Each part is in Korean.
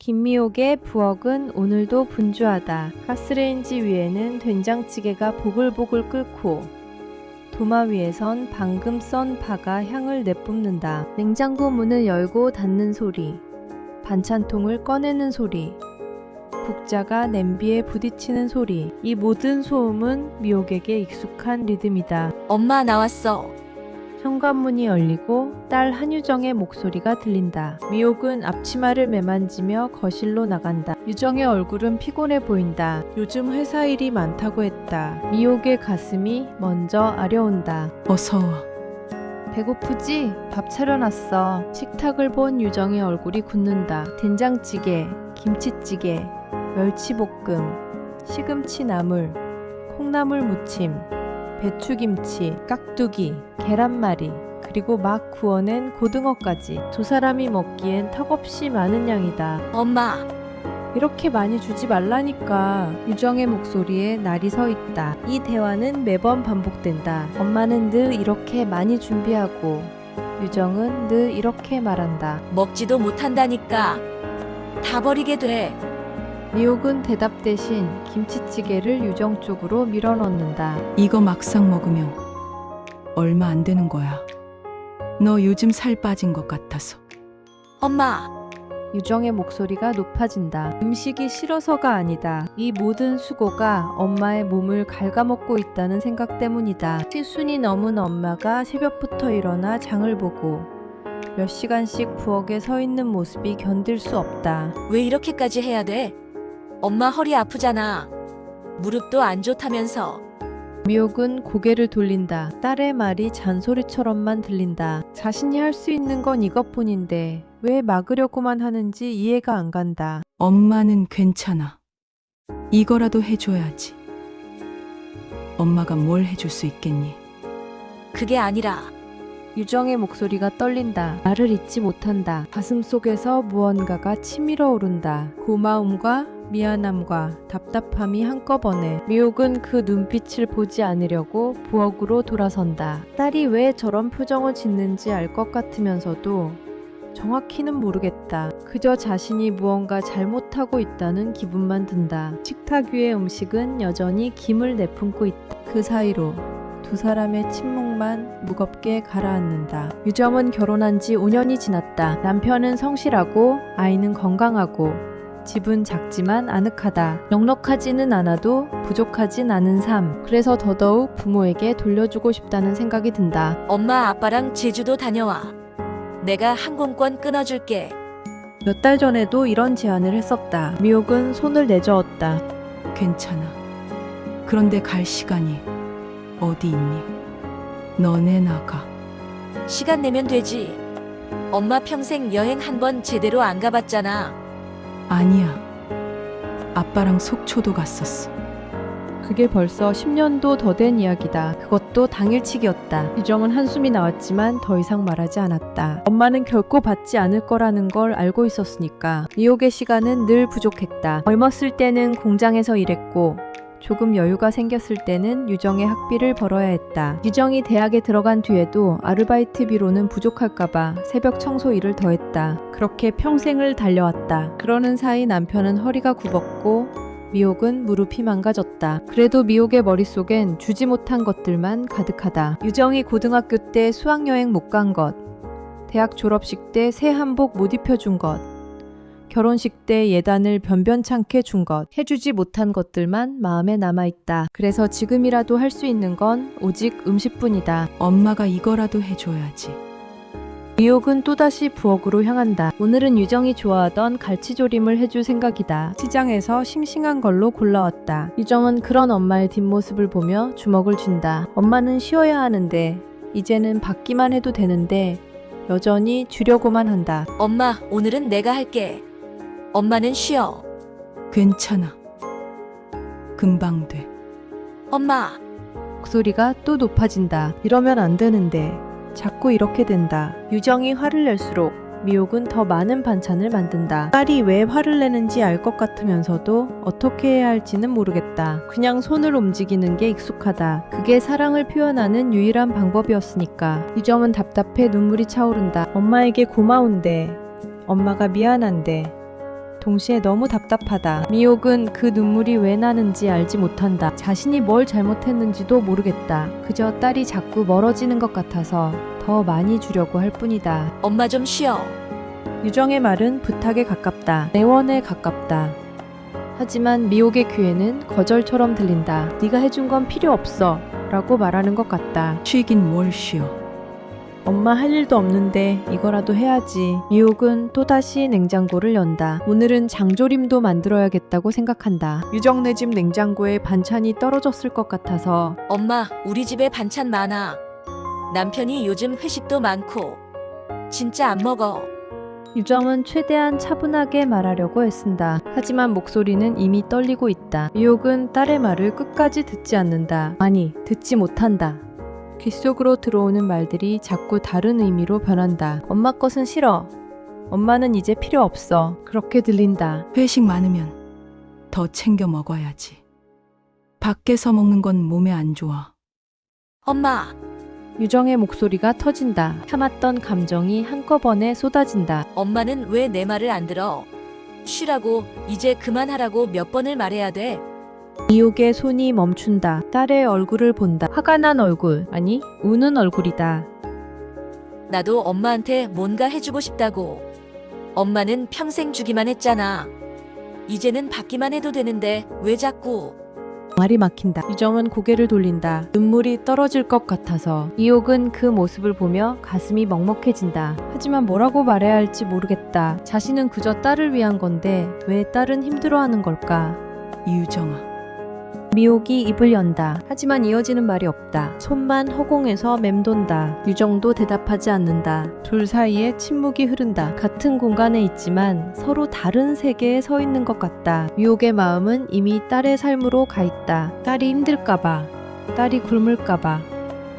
김미옥의 부엌은 오늘도 분주하다. 가스레인지 위에는 된장찌개가 보글보글 끓고 도마 위에선 방금 썬 파가 향을 내뿜는다. 냉장고 문을 열고 닫는 소리, 반찬통을 꺼내는 소리, 국자가 냄비에 부딪히는 소리, 이 모든 소음은 미옥에게 익숙한 리듬이다. 엄마 나왔어. 현관문이 열리고 딸 한유정의 목소리가 들린다. 미옥은 앞치마를 매만지며 거실로 나간다. 유정의 얼굴은 피곤해 보인다. 요즘 회사 일이 많다고 했다. 미옥의 가슴이 먼저 아려온다. 어서 와. 배고프지? 밥 차려놨어. 식탁을 본 유정의 얼굴이 굳는다. 된장찌개, 김치찌개, 멸치볶음, 시금치 나물, 콩나물 무침, 배추김치, 깍두기, 계란말이, 그리고 막 구워낸 고등어까지. 두 사람이 먹기엔 턱없이 많은 양이다. 엄마, 이렇게 많이 주지 말라니까. 유정의 목소리에 날이 서 있다. 이 대화는 매번 반복된다. 엄마는 늘 이렇게 많이 준비하고 유정은 늘 이렇게 말한다. 먹지도 못한다니까. 다 버리게 돼. 미옥은 대답 대신 김치찌개를 유정 쪽으로 밀어넣는다. 이거 막상 먹으면 얼마 안 되는 거야. 너 요즘 살 빠진 것 같아서. 엄마, 유정의 목소리가 높아진다. 음식이 싫어서가 아니다. 이 모든 수고가 엄마의 몸을 갉아먹고 있다는 생각 때문이다. 시순이 넘은 엄마가 새벽부터 일어나 장을 보고 몇 시간씩 부엌에 서 있는 모습이 견딜 수 없다. 왜 이렇게까지 해야 돼? 엄마 허리 아프잖아. 무릎도 안 좋다면서. 미옥은 고개를 돌린다. 딸의 말이 잔소리처럼만 들린다. 자신이 할 수 있는 건 이것뿐인데 왜 막으려고만 하는지 이해가 안 간다. 엄마는 괜찮아. 이거라도 해줘야지. 엄마가 뭘 해줄 수 있겠니? 그게 아니라 유정의 목소리가 떨린다. 말을 잇지 못한다. 가슴속에서 무언가가 치밀어 오른다. 고마움과 미안함과 답답함이 한꺼번에. 미옥은 그 눈빛을 보지 않으려고 부엌으로 돌아선다. 딸이 왜 저런 표정을 짓는지 알 것 같으면서도 정확히는 모르겠다. 그저 자신이 무언가 잘못하고 있다는 기분만 든다. 식탁 위의 음식은 여전히 김을 내뿜고 있다. 그 사이로 두 사람의 침묵만 무겁게 가라앉는다. 유정은 결혼한 지 5년이 지났다. 남편은 성실하고 아이는 건강하고 집은 작지만 아늑하다. 넉넉하지는 않아도 부족하진 않은 삶. 그래서 더더욱 부모에게 돌려주고 싶다는 생각이 든다. 엄마 아빠랑 제주도 다녀와. 내가 항공권 끊어줄게. 몇 달 전에도 이런 제안을 했었다. 미옥은 손을 내저었다. 괜찮아. 그런데 갈 시간이 어디 있니? 너네 나가. 시간 내면 되지. 엄마 평생 여행 한 번 제대로 안 가봤잖아. 아니야. 아빠랑 속초도 갔었어. 그게 벌써 10년도 더 된 이야기다. 그것도 당일치기였다. 유정은 한숨이 나왔지만 더 이상 말하지 않았다. 엄마는 결코 받지 않을 거라는 걸 알고 있었으니까. 미옥의 시간은 늘 부족했다. 젊었을 때는 공장에서 일했고 조금 여유가 생겼을 때는 유정의 학비를 벌어야 했다. 유정이 대학에 들어간 뒤에도 아르바이트비로는 부족할까봐 새벽 청소 일을 더했다. 그렇게 평생을 달려왔다. 그러는 사이 남편은 허리가 굽었고 미옥은 무릎이 망가졌다. 그래도 미옥의 머릿속엔 주지 못한 것들만 가득하다. 유정이 고등학교 때 수학여행 못 간 것, 대학 졸업식 때 새 한복 못 입혀준 것, 결혼식 때 예단을 변변찮게 준 것, 해주지 못한 것들만 마음에 남아있다. 그래서 지금이라도 할 수 있는 건 오직 음식뿐이다. 엄마가 이거라도 해줘야지. 미옥은 또다시 부엌으로 향한다. 오늘은 유정이 좋아하던 갈치조림을 해줄 생각이다. 시장에서 싱싱한 걸로 골라왔다. 유정은 그런 엄마의 뒷모습을 보며 주먹을 쥔다. 엄마는 쉬어야 하는데 이제는 받기만 해도 되는데 여전히 주려고만 한다. 엄마, 오늘은 내가 할게. 엄마는 쉬어. 괜찮아. 금방 돼. 엄마, 목소리가 또 높아진다. 이러면 안 되는데 자꾸 이렇게 된다. 유정이 화를 낼수록 미옥은 더 많은 반찬을 만든다. 딸이 왜 화를 내는지 알 것 같으면서도 어떻게 해야 할지는 모르겠다. 그냥 손을 움직이는 게 익숙하다. 그게 사랑을 표현하는 유일한 방법이었으니까. 유정은 답답해 눈물이 차오른다. 엄마에게 고마운데, 엄마가 미안한데, 동시에 너무 답답하다. 미옥은 그 눈물이 왜 나는지 알지 못한다. 자신이 뭘 잘못했는지도 모르겠다. 그저 딸이 자꾸 멀어지는 것 같아서 더 많이 주려고 할 뿐이다. 엄마 좀 쉬어. 유정의 말은 부탁에 가깝다. 내원에 가깝다. 하지만 미옥의 귀에는 거절처럼 들린다. 네가 해준 건 필요 없어 라고 말하는 것 같다. 쉬긴 뭘 쉬어. 엄마 할 일도 없는데 이거라도 해야지. 미옥은 또다시 냉장고를 연다. 오늘은 장조림도 만들어야겠다고 생각한다. 유정네 집 냉장고에 반찬이 떨어졌을 것 같아서 엄마, 우리 집에 반찬 많아. 남편이 요즘 회식도 많고. 진짜 안 먹어. 유정은 최대한 차분하게 말하려고 애쓴다. 하지만 목소리는 이미 떨리고 있다. 미옥은 딸의 말을 끝까지 듣지 않는다. 아니, 듣지 못한다. 귓속으로 들어오는 말들이 자꾸 다른 의미로 변한다. 엄마 것은 싫어. 엄마는 이제 필요 없어. 그렇게 들린다. 회식 많으면 더 챙겨 먹어야지. 밖에서 먹는 건 몸에 안 좋아. 엄마, 유정의 목소리가 터진다. 참았던 감정이 한꺼번에 쏟아진다. 엄마는 왜 내 말을 안 들어? 쉬라고, 이제 그만하라고 몇 번을 말해야 돼? 미옥의 손이 멈춘다. 딸의 얼굴을 본다. 화가 난 얼굴. 아니, 우는 얼굴이다. 나도 엄마한테 뭔가 해주고 싶다고. 엄마는 평생 주기만 했잖아. 이제는 받기만 해도 되는데 왜 자꾸. 말이 막힌다. 유정은 고개를 돌린다. 눈물이 떨어질 것 같아서. 미옥은 그 모습을 보며 가슴이 먹먹해진다. 하지만 뭐라고 말해야 할지 모르겠다. 자신은 그저 딸을 위한 건데 왜 딸은 힘들어하는 걸까? 유정아. 미옥이 입을 연다. 하지만 이어지는 말이 없다. 손만 허공에서 맴돈다. 유정도 대답하지 않는다. 둘 사이에 침묵이 흐른다. 같은 공간에 있지만 서로 다른 세계에 서 있는 것 같다. 미옥의 마음은 이미 딸의 삶으로 가 있다. 딸이 힘들까봐, 딸이 굶을까봐,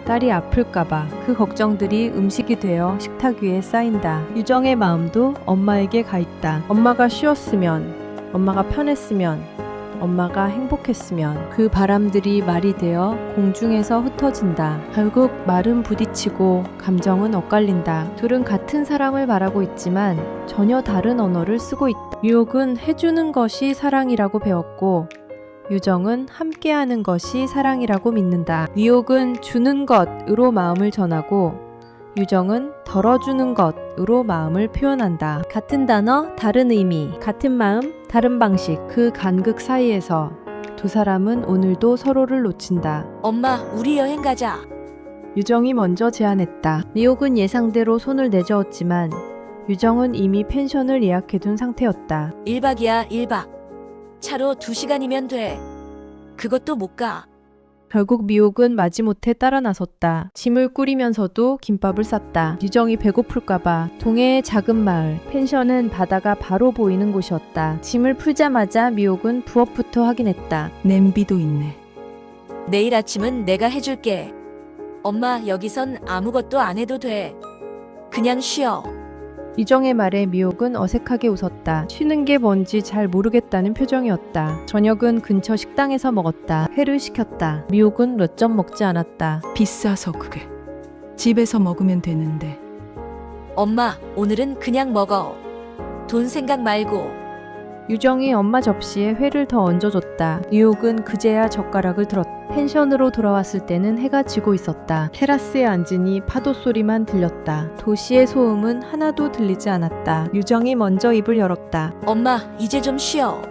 딸이 아플까봐 그 걱정들이 음식이 되어 식탁 위에 쌓인다. 유정의 마음도 엄마에게 가 있다. 엄마가 쉬었으면, 엄마가 편했으면, 엄마가 행복했으면. 그 바람들이 말이 되어 공중에서 흩어진다. 결국 말은 부딪히고 감정은 엇갈린다. 둘은 같은 사람을 말하고 있지만 전혀 다른 언어를 쓰고 있다. 미옥은 해주는 것이 사랑이라고 배웠고 유정은 함께하는 것이 사랑이라고 믿는다. 미옥은 주는 것으로 마음을 전하고 유정은 덜어주는 것으로 마음을 표현한다. 같은 단어, 다른 의미, 같은 마음, 다른 방식. 그 간극 사이에서 두 사람은 오늘도 서로를 놓친다. 엄마, 우리 여행 가자. 유정이 먼저 제안했다. 미옥은 예상대로 손을 내저었지만 유정은 이미 펜션을 예약해둔 상태였다. 1박이야, 1박. 차로 2시간이면 돼. 그것도 못 가. 결국 미옥은 마지못해 따라 나섰다. 짐을 꾸리면서도 김밥을 쌌다. 유정이 배고플까봐. 동해의 작은 마을, 펜션은 바다가 바로 보이는 곳이었다. 짐을 풀자마자 미옥은 부업부터 확인했다. 냄비도 있네. 내일 아침은 내가 해줄게. 엄마, 여기선 아무것도 안 해도 돼. 그냥 쉬어. 유정의 말에 미옥은 어색하게 웃었다. 쉬는 게 뭔지 잘 모르겠다는 표정이었다. 저녁은 근처 식당에서 먹었다. 회를 시켰다. 미옥은 몇 점 먹지 않았다. 비싸서 그게. 집에서 먹으면 되는데. 엄마, 오늘은 그냥 먹어. 돈 생각 말고. 유정이 엄마 접시에 회를 더 얹어줬다. 미옥은 그제야 젓가락을 들었다. 펜션으로 돌아왔을 때는 해가 지고 있었다. 테라스에 앉으니 파도 소리만 들렸다. 도시의 소음은 하나도 들리지 않았다. 유정이 먼저 입을 열었다. 엄마, 이제 좀 쉬어.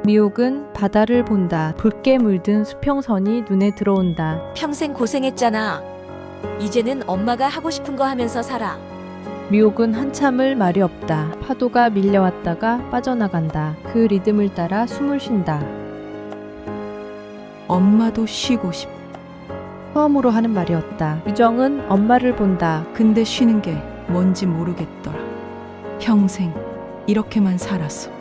미옥은 바다를 본다. 붉게 물든 수평선이 눈에 들어온다. 평생 고생했잖아. 이제는 엄마가 하고 싶은 거 하면서 살아. 미옥은 한참을 말이 없다. 파도가 밀려왔다가 빠져나간다. 그 리듬을 따라 숨을 쉰다. 엄마도 쉬고 싶. 처음으로 하는 말이었다. 유정은 엄마를 본다. 근데 쉬는 게 뭔지 모르겠더라. 평생 이렇게만 살았어.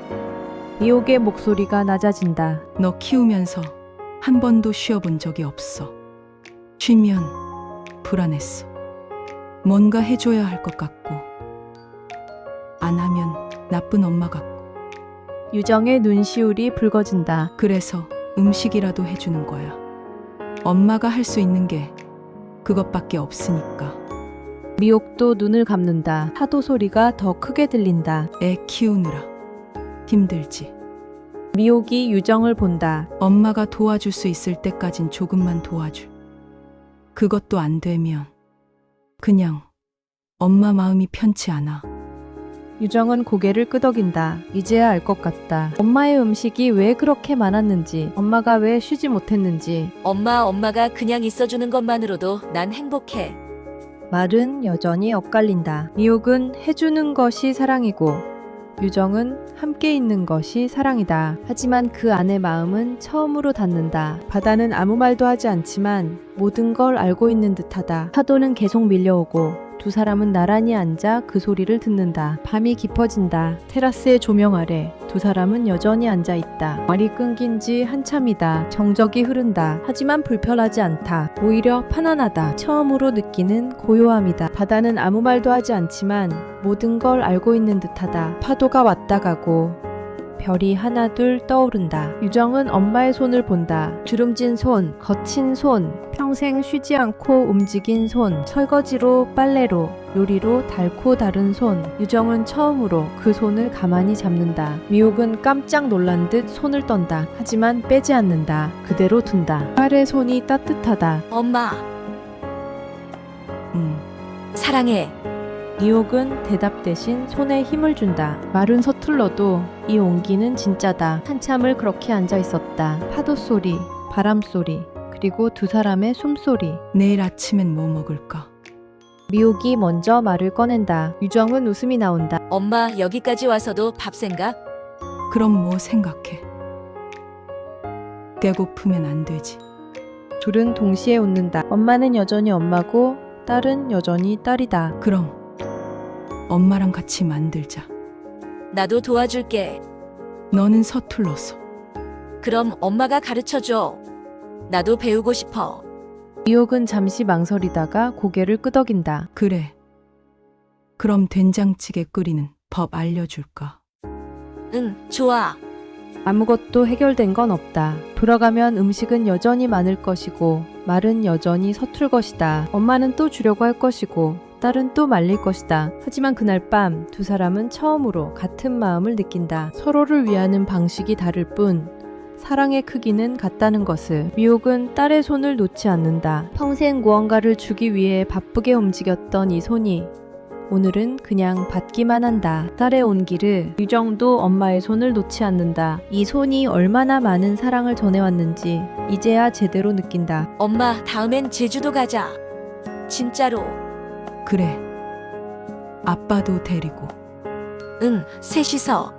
미옥의 목소리가 낮아진다. 너 키우면서 한 번도 쉬어본 적이 없어. 쉬면 불안했어. 뭔가 해줘야 할 것 같고, 안 하면 나쁜 엄마 같고. 유정의 눈시울이 붉어진다. 그래서 음식이라도 해주는 거야. 엄마가 할 수 있는 게 그것밖에 없으니까. 미옥도 눈을 감는다. 파도 소리가 더 크게 들린다. 애 키우느라 힘들지. 미옥이 유정을 본다. 엄마가 도와줄 수 있을 때까진 조금만 도와줄. 그것도 안 되면 그냥 엄마 마음이 편치 않아. 유정은 고개를 끄덕인다. 이제야 알 것 같다. 엄마의 음식이 왜 그렇게 많았는지, 엄마가 왜 쉬지 못했는지. 엄마가 그냥 있어주는 것만으로도 난 행복해. 말은 여전히 엇갈린다. 미옥은 해주는 것이 사랑이고 유정은 함께 있는 것이 사랑이다. 하지만 그 안의 마음은 처음으로 닿는다. 바다는 아무 말도 하지 않지만 모든 걸 알고 있는 듯하다. 파도는 계속 밀려오고 두 사람은 나란히 앉아 그 소리를 듣는다. 밤이 깊어진다. 테라스의 조명 아래 두 사람은 여전히 앉아 있다. 말이 끊긴 지 한참이다. 정적이 흐른다. 하지만 불편하지 않다. 오히려 편안하다. 처음으로 느끼는 고요함이다. 바다는 아무 말도 하지 않지만 모든 걸 알고 있는 듯하다. 파도가 왔다 가고 별이 하나둘 떠오른다. 유정은 엄마의 손을 본다. 주름진 손, 거친 손, 평생 쉬지 않고 움직인 손, 설거지로 빨래로 요리로 닳고 다른 손. 유정은 처음으로 그 손을 가만히 잡는다. 미옥은 깜짝 놀란 듯 손을 떤다. 하지만 빼지 않는다. 그대로 둔다. 딸의 손이 따뜻하다. 엄마, 사랑해. 미옥은 대답 대신 손에 힘을 준다. 말은 서툴러도 이 온기는 진짜다. 한참을 그렇게 앉아 있었다. 파도 소리, 바람 소리, 그리고 두 사람의 숨소리. 내일 아침엔 뭐 먹을까? 미옥이 먼저 말을 꺼낸다. 유정은 웃음이 나온다. 엄마 여기까지 와서도 밥 생각? 그럼 뭐 생각해? 배고프면 안 되지. 둘은 동시에 웃는다. 엄마는 여전히 엄마고 딸은 여전히 딸이다. 그럼 엄마랑 같이 만들자. 나도 도와줄게. 너는 서툴러서. 그럼 엄마가 가르쳐줘. 나도 배우고 싶어. 미옥은 잠시 망설이다가 고개를 끄덕인다. 그래. 그럼 된장찌개 끓이는 법 알려줄까? 응, 좋아. 아무것도 해결된 건 없다. 돌아가면 음식은 여전히 많을 것이고 말은 여전히 서툴 것이다. 엄마는 또 주려고 할 것이고 딸은 또 말릴 것이다. 하지만 그날 밤 두 사람은 처음으로 같은 마음을 느낀다. 서로를 위하는 방식이 다를 뿐 사랑의 크기는 같다는 것을. 미옥은 딸의 손을 놓지 않는다. 평생 무언가를 주기 위해 바쁘게 움직였던 이 손이 오늘은 그냥 받기만 한다. 딸의 온기를. 유정도 엄마의 손을 놓지 않는다. 이 손이 얼마나 많은 사랑을 전해왔는지 이제야 제대로 느낀다. 엄마, 다음엔 제주도 가자. 진짜로. 그래. 아빠도 데리고. 응, 셋이서.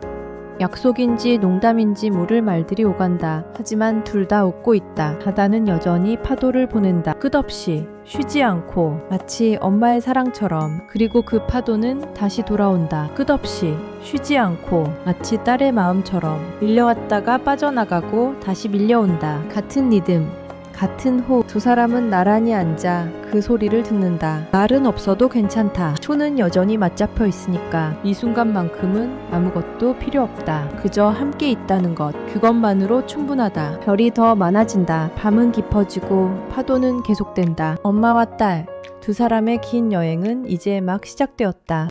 약속인지 농담인지 모를 말들이 오간다. 하지만 둘 다 웃고 있다. 바다는 여전히 파도를 보낸다. 끝없이 쉬지 않고 마치 엄마의 사랑처럼. 그리고 그 파도는 다시 돌아온다. 끝없이 쉬지 않고 마치 딸의 마음처럼. 밀려왔다가 빠져나가고 다시 밀려온다. 같은 리듬, 같은 호흡. 두 사람은 나란히 앉아 그 소리를 듣는다. 말은 없어도 괜찮다. 손은 여전히 맞잡혀 있으니까 이 순간만큼은 아무것도 필요 없다. 그저 함께 있다는 것, 그것만으로 충분하다. 별이 더 많아진다. 밤은 깊어지고 파도는 계속된다. 엄마와 딸, 두 사람의 긴 여행은 이제 막 시작되었다.